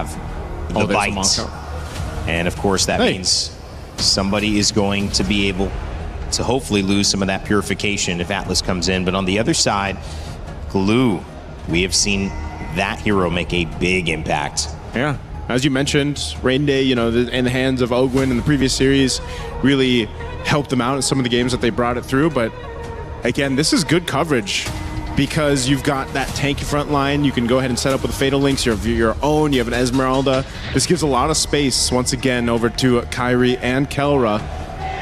have the bite. And of course, that means somebody is going to be able to hopefully lose some of that purification if Atlas comes in. But on the other side, Glue, we have seen that hero make a big impact. Yeah. As you mentioned, Rain Day, you know, in the hands of Ogwin in the previous series really helped them out in some of the games that they brought it through. But again, this is good coverage because you've got that tanky front line. You can go ahead and set up with the Fatal Links, you have your own, you have an Esmeralda. This gives a lot of space, once again, over to Kyrie and Kelra.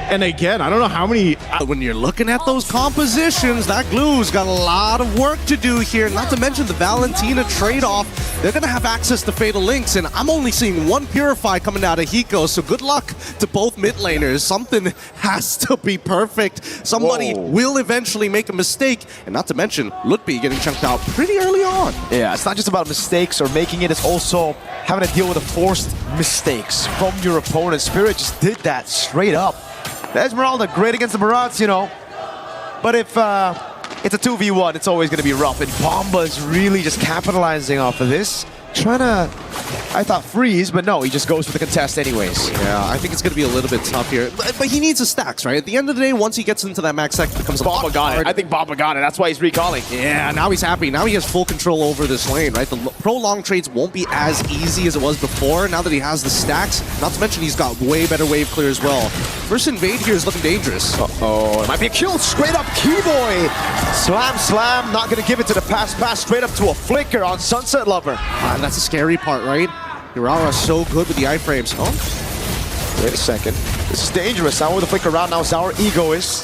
And again, I don't know how many... When you're looking at those compositions, that Glue's got a lot of work to do here. Not to mention the Valentina trade-off. They're going to have access to Fatal Links, and I'm only seeing one Purify coming out of Hiko, so good luck to both mid laners. Something has to be perfect. Somebody will eventually make a mistake, and not to mention Lutby getting chunked out pretty early on. Yeah, it's not just about mistakes or making it, it's also having to deal with the forced mistakes from your opponent. Spirit just did that straight up. The Esmeralda, great against the Marauds, you know. But if it's a 2v1, it's always going to be rough. And Bomba is really just capitalizing off of this. Trying to, I thought, freeze, but no, he just goes for the contest anyways. Yeah, I think it's going to be a little bit tough here. But he needs his stacks, right? At the end of the day, once he gets into that max stack, it becomes a Bomba got it. I think Bomba got it. That's why he's recalling. Yeah, now he's happy. Now he has full control over this lane, right? The prolonged trades won't be as easy as it was before, now that he has the stacks. Not to mention he's got way better wave clear as well. First invade here is looking dangerous. Uh-oh, it might be a kill. Straight up Keyboy. Slam, not going to give it to the pass, straight up to a flicker on Sunset Lover. And that's the scary part, right? Urara is so good with the iframes. Oh, wait a second. This is dangerous. Sawo with the flicker around now. Sour egoist.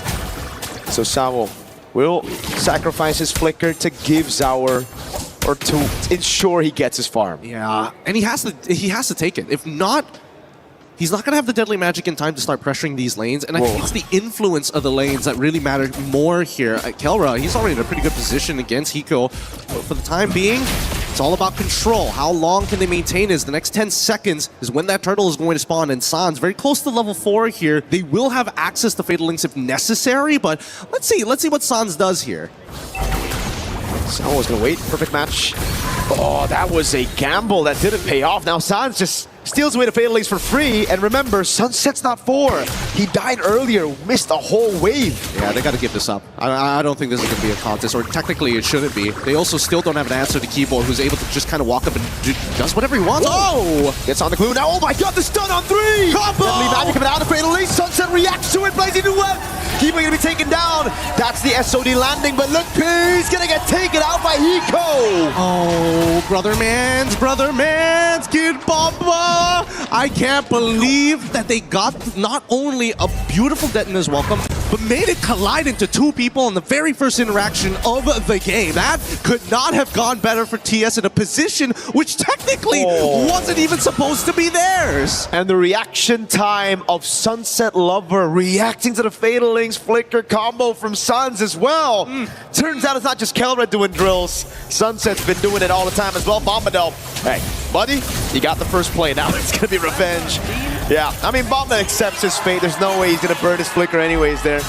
So Sawo will sacrifice his flicker to give Zaur, or to ensure he gets his farm. Yeah, and he has to take it. If not, he's not going to have the deadly magic in time to start pressuring these lanes, and I think it's the influence of the lanes that really matter more here. Kelra, he's already in a pretty good position against Hiko. But for the time being, it's all about control. How long can they maintain this? The next 10 seconds is when that turtle is going to spawn, and Sans very close to level 4 here. They will have access to Fatal Links if necessary, but let's see what Sans does here. Sawo's going to wait. Perfect match. Oh, that was a gamble that didn't pay off. Now Sans just steals away the Fatal Links for free, and remember, Sunset's not 4. He died earlier, missed a whole wave. Yeah, they got to give this up. I don't think this is going to be a contest, or technically it shouldn't be. They also still don't have an answer to Keyboard, who's able to just kind of walk up and does whatever he wants. Oh! Gets on the glue now. Oh my god, the stun on 3! Combo! Deadly magic coming out of Fatal Links. Sunset reacts to it, blazing new web. Keyboard gonna be taken down. That's the SOD landing, but look, he's gonna get taken out by Hiko. Oh, brother man's, Kid Bomba. I can't believe that they got not only a beautiful Detona's welcome, but made it collide into 2 people in the very first interaction of the game. That could not have gone better for TS in a position which technically wasn't even supposed to be theirs. And the reaction time of Sunset Lover reacting to the Fatal Links flicker combo from Suns as well. Turns out it's not just Kelra doing drills. Sunset's been doing it all the time as well. Bombadil, hey, buddy, you got the first play. Now it's going to be revenge. Yeah, I mean, Bomba accepts his fate. There's no way he's going to burn his flicker anyways there.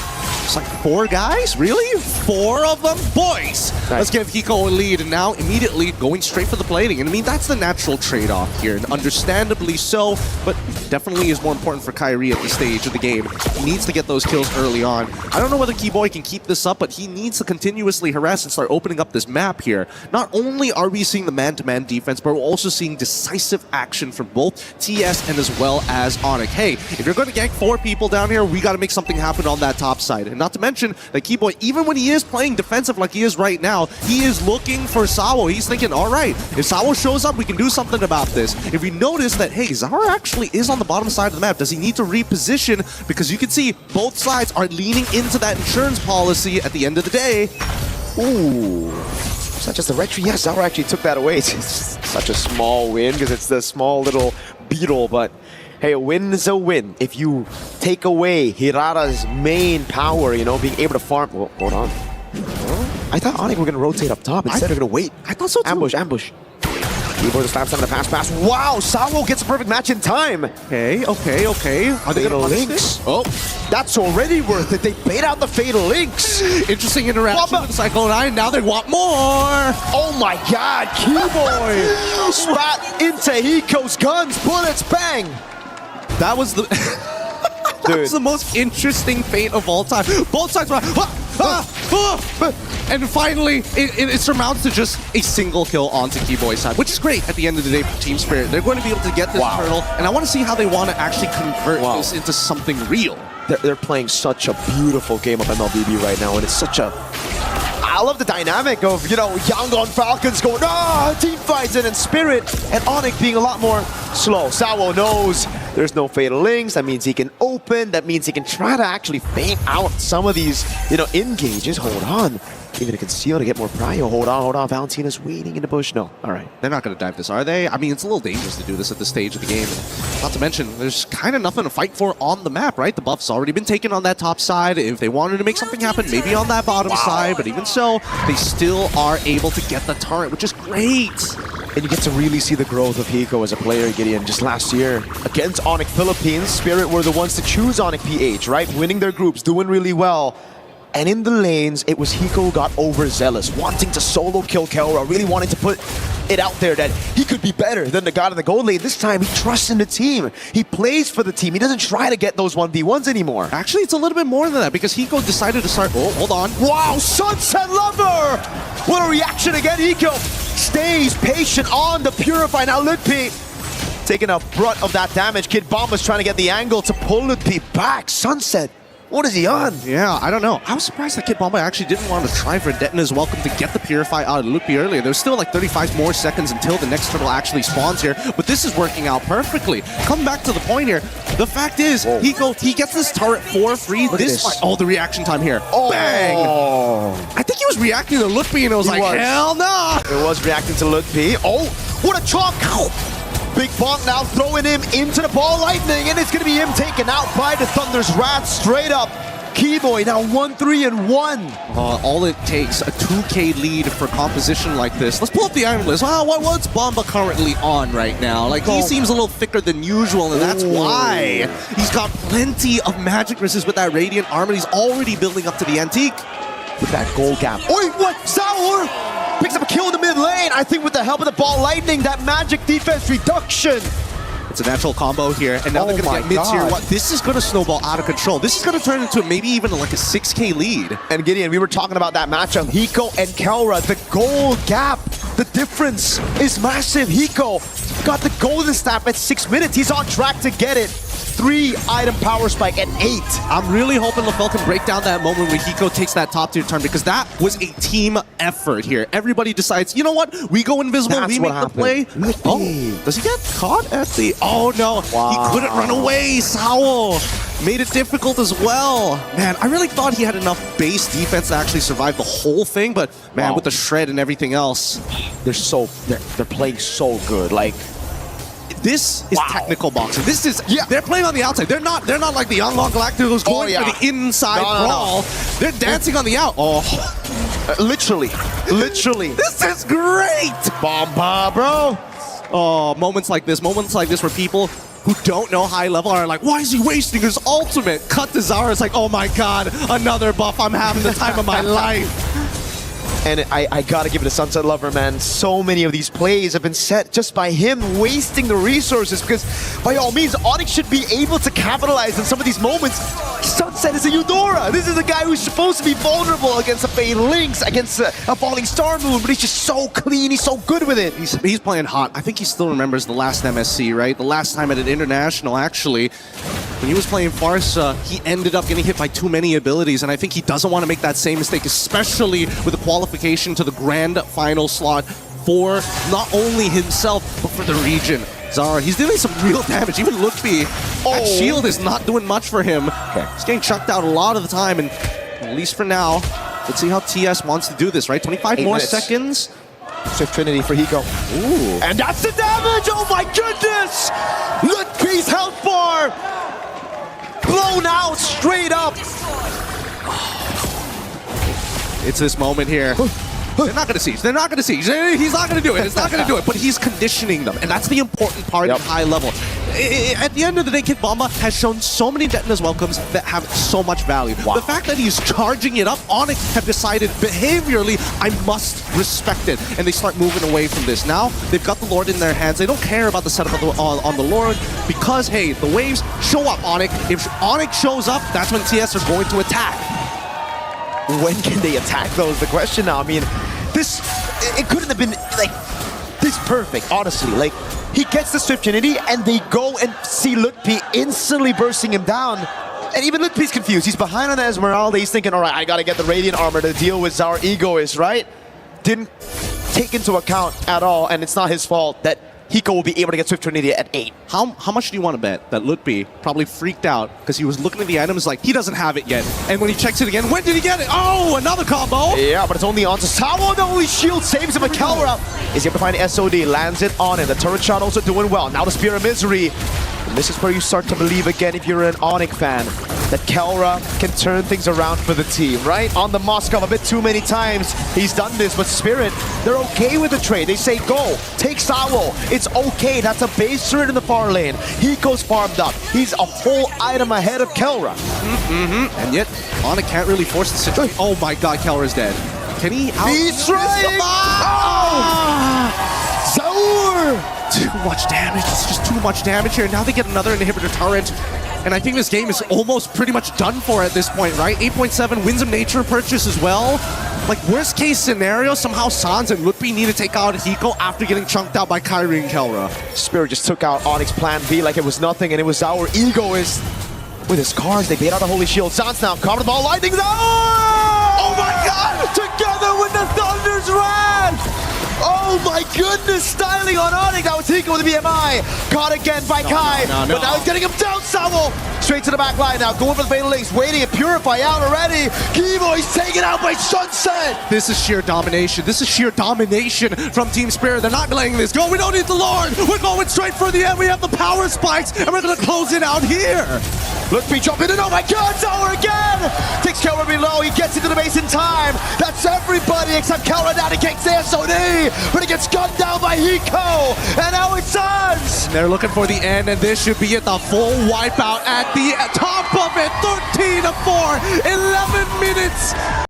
It's like 4 guys? Really? 4 of them? Boys! Nice. Let's give Hiko a lead, and now immediately going straight for the plating. And I mean, that's the natural trade-off here, and understandably so, but definitely is more important for Kyrie at this stage of the game. He needs to get those kills early on. I don't know whether Keyboy can keep this up, but he needs to continuously harass and start opening up this map here. Not only are we seeing the man-to-man defense, but we're also seeing decisive action from both TS and as well as ONIC. Hey, if you're going to gank 4 people down here, we got to make something happen on that top side. And not to mention that Keyboy, even when he is playing defensive like he is right now, he is looking for Sawo. He's thinking, all right, if Sawo shows up, we can do something about this. If we notice that, hey, Zaur actually is on the bottom side of the map, does he need to reposition? Because you can see both sides are leaning into that insurance policy at the end of the day. Ooh. It's not just the retry. Yes, Zaur actually took that away. It's such a small win because it's the small little beetle, but hey, a win is a win. If you take away Hirara's main power, you know, being able to farm... Well, hold on. I thought ONIC were going to rotate up top. Instead, they're going to wait. I thought so too. Ambush. Keyboard the slap, 7 to pass. Wow, Sawo gets a perfect match in time. Okay. Are they Fatal gonna punish links. this? Oh, That's already worth it. They bait out the fatal links. interesting interaction with Cyclone Eye. Now they want more. Oh my god, Keyboy! Spat into Hiko's guns, bullets, bang! That was the that was the most interesting fate of all time. Both sides were and finally it surmounts to just a single kill onto Keyboy's side, which is great at the end of the day for Team Spirit. They're going to be able to get this turtle, and I want to see how they want to actually convert this into something real. They're playing such a beautiful game of MLBB right now, and it's such a... I love the dynamic of, you know, Yangon Falcons going, team fights, and then Spirit and ONIC being a lot more slow. Sawo knows there's no fatal links. That means he can open. That means he can try to actually feint out some of these, you know, engages. Hold on. Even to conceal to get more prio. Hold on. Valentina's waiting in the bush. No. All right. They're not going to dive this, are they? I mean, it's a little dangerous to do this at this stage of the game. And not to mention, there's kind of nothing to fight for on the map, right? The buff's already been taken on that top side. If they wanted to make something happen, maybe on that bottom side. But even so, they still are able to get the turret, which is great. And you get to really see the growth of Hiko as a player, Gideon. Just last year, against ONIC Philippines, Spirit were the ones to choose ONIC PH, right? Winning their groups, doing really well. And in the lanes, it was Hiko who got overzealous, wanting to solo kill Kelra, really wanting to put it out there that he could be better than the god in the gold lane. This time, he trusts in the team. He plays for the team. He doesn't try to get those 1v1s anymore. Actually, it's a little bit more than that, because Hiko decided to start... Oh, hold on. Wow, Sunset Lover! What a reaction again. Hiko stays patient on the Purify. Now Ludpi taking a brunt of that damage. Kid Bomba's trying to get the angle to pull Ludpi back. Sunset, what is he on? Yeah, I don't know. I was surprised that Kid Bomba actually didn't want to try for Detna's Welcome to get the Purify out of Ludpi earlier. There's still like 35 more seconds until the next turtle actually spawns here, but this is working out perfectly. Come back to the point here. The fact is, he gets this turret for free. Oh, the reaction time here. Oh. Bang! I think he was reacting to Ludpi and it was hell no! It was reacting to Ludpi. Oh, what a chop! Big Bonk now throwing him into the ball lightning, and it's going to be him taken out by the Thunder's Wrath straight up. Keyboy now 1-3-1. All it takes, a 2K lead for composition like this. Let's pull up the item list. What's Bomba currently on right now? Like, he seems a little thicker than usual, and that's why. He's got plenty of magic resist with that Radiant Armor. He's already building up to the Antique. With that gold gap. Oi, what? Sour picks up a kill in the mid lane. I think with the help of the ball lightning, that magic defense reduction. It's a natural combo here, and now they're going to get mids here. This is going to snowball out of control. This is going to turn into maybe even like a 6K lead. And Gideon, we were talking about that matchup. Hiko and Kelra, the gold gap, the difference is massive. Hiko got the golden staff at 6 minutes. He's on track to get it. 3-item power spike at 8. I'm really hoping LaFell can break down that moment when Hiko takes that top tier turn, because that was a team effort here. Everybody decides, you know what? We go invisible, we make the play. Oh, does he get caught at the... Oh no, he couldn't run away. Sawo made it difficult as well. Man, I really thought he had enough base defense to actually survive the whole thing, but man, with the shred and everything else. They're playing so good. Like, this is technical boxing. This is they're playing on the outside. They're not like the Young Galacticos going for the inside brawl. They're dancing on the out. Literally. This is great. Bomba, bro. Oh, moments like this where people who don't know high level are like, why is he wasting his ultimate? Cut to Zara. It's like, oh my god, another buff. I'm having the time of my life. And I gotta give it to Sunset Lover, man. So many of these plays have been set just by him wasting the resources, because by all means, ONIC should be able to capitalize on some of these moments. Sunset is a Eudora. This is a guy who's supposed to be vulnerable against a Fade Lynx, against a Falling Star Moon, but he's just so clean. He's so good with it. He's playing hot. I think he still remembers the last MSC, right? The last time at an international, actually. When he was playing Farsa, he ended up getting hit by too many abilities, and I think he doesn't want to make that same mistake, especially with the qualification to the grand final slot for not only himself, but for the region. Zara, he's doing some real damage. Even Ludpi, that shield is not doing much for him. He's getting chucked out a lot of the time, and at least for now, let's see how TS wants to do this, right? 25 more seconds. Swift Trinity for Hiko. Ooh. And that's the damage! Oh my goodness! Ludpi's health bar! Blown out straight up! It's this moment here. They're not going to siege. They're not going to siege. He's not going to do it. It's not going to do it. But he's conditioning them, and that's the important part at high level. At the end of the day, Kid Bomba has shown so many Detona's welcomes that have so much value. The fact that he's charging it up, ONIC have decided behaviorally, I must respect it. And they start moving away from this. Now, they've got the Lord in their hands. They don't care about the setup on the Lord because, hey, the waves show up, ONIC. If ONIC shows up, that's when TS are going to attack. When can they attack, though, is the question now. I mean, it couldn't have been, like, this perfect, honestly. Like, he gets the Swift Trinity, and they go and see Lutpi instantly bursting him down. And even Lutpi's confused. He's behind on the Esmeralda. He's thinking, all right, I got to get the Radiant Armor to deal with our Egoist, right? Didn't take into account at all, and it's not his fault that Hiko will be able to get Swift Trinity at 8. How much do you want to bet that Lutpi probably freaked out because he was looking at the items like, he doesn't have it yet. And when he checks it again, when did he get it? Oh, another combo! Yeah, but it's only on to Sawo. The only shield saves him. A Kelra is able to find SOD, lands it on him. The turret shot also doing well. Now the Spear of Misery. And this is where you start to believe again, if you're an ONIC fan, that Kelra can turn things around for the team, right? On the Moskov a bit too many times, he's done this, but Spirit, they're okay with the trade. They say, go, take Sawo. It's okay, that's a base turret in the far lane. Hiko's farmed up. He's a whole item ahead of Kelra. And yet, ONIC can't really force the situation. Oh my god, Kelra's dead. Can he out- He's right! Zaur! Too much damage. It's just too much damage here. Now they get another inhibitor turret. And I think this game is almost pretty much done for at this point, right? 8.7 wins of nature purchase as well. Like, worst case scenario, somehow Sans and Lutpi need to take out Hiko after getting chunked out by Kyrie and Kelra. Spirit just took out ONIC's plan B like it was nothing, and it was our Egoist. With his cards, they bait out the Holy Shield. Sans now, cover the ball, lightning. Oh my god! Together with the Thunder's Wrath! Oh my goodness, styling on ONIC. That was Hiko with the BMI. Caught again by Kai. But now he's getting him down, Sawo. Straight to the back line now. Going for the fatal links. Waiting and Purify out already. Kivo, he's taken out by Sunset. This is sheer domination. This is sheer domination from Team Spirit. They're not letting this go. We don't need the Lord. We're going straight for the end. We have the power spikes, and we're going to close it out here. Lutpi jumping in. Oh my god, Zaur again. Takes Kelra below. He gets into the base in time. That's everybody except Kelra now to kick the SOD. But he gets gunned down by Hiko. And now it's Sans. They're looking for the end, and this should be it. The full wipeout at the top of it. 13-4, 11 minutes.